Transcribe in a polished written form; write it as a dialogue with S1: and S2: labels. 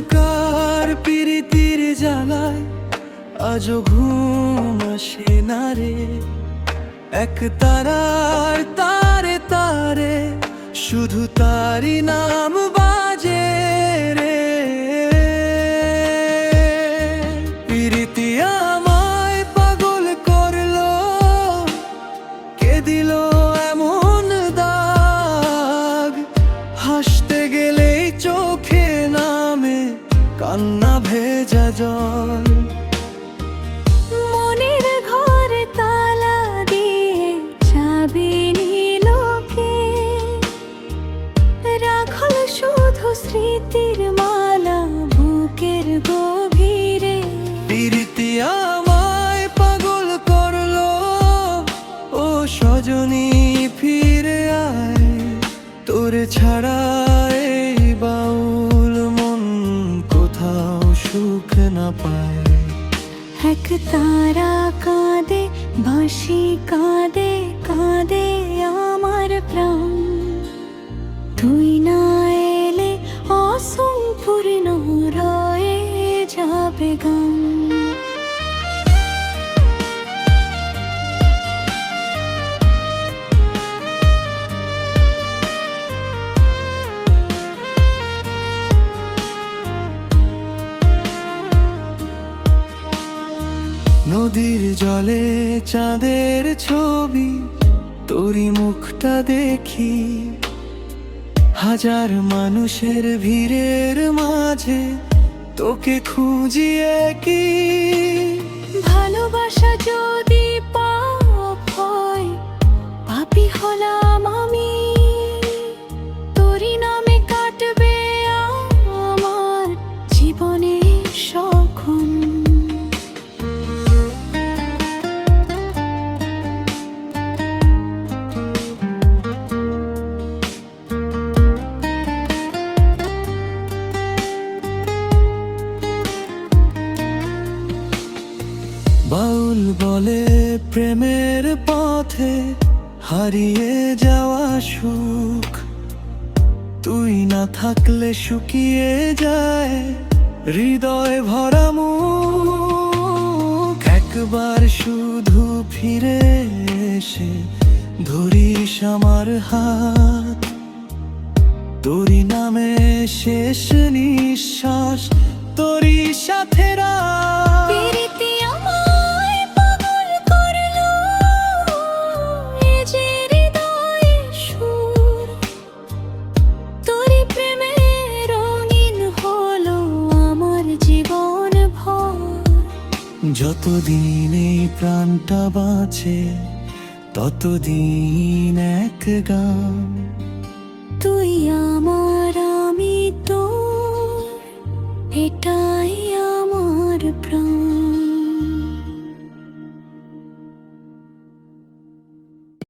S1: অহংকার প্রীতির জ্বালায় আজও ঘুম আসে না রে। এক তারার তারে তারে শুধু তারি নাম বাজে রে। প্রীতি আমায় পাগল করলো, কে দিল এমন দাগ? হাসতে গেলেই চোখে নামে কান্না ভেজা জল।
S2: মনের ঘরে তালা দিয়ে চাবি নিল কে? রাখল শুধু স্মৃতির মালা বুকের গভীরে।
S1: প্রীতি আমায় পাগল করলো, ও সজনী ফিরে আয়। তোরে ছাড়া এই বাউল মন কোথাও সুখ না পায়।
S2: এক তারা কাঁদে, বাঁশি কাঁদে, কাঁদে আমার প্রাণ। তুই না এলে অসম্পূর্ণ রয়ে যাবে গান।
S1: নদীর জলে চাঁদের ছবি, তোরই মুখটা দেখি। হাজার মানুষের ভিড়ের মাঝে তোকে খুঁজিয়ে কি?
S2: ভালোবাসা যদি পাপ হয়, পাপী হলাম আমি। তোরই নামে কাটবে আমার জীবনের সখন।
S1: বাউল বলে প্রেমের পথে হারিয়ে যাওয়া সুখ। তুই না থাকলে শুকিয়ে যায় হৃদয় ভরা মুখ। একবার শুধু ফিরে এসে ধরিস আমার হাত। তোরই নামে শেষ নিঃশ্বাস, তোরই সাথে রাত।
S2: প্রীতি আমায় পাগল করলো, এ যে হৃদয়ে সুর। তোরই প্রেমে রঙিন হলো আমার জীবন ভর।
S1: যতদিন এই প্রাণটা বাঁচে ততদিন এক গান।
S2: তুই আমার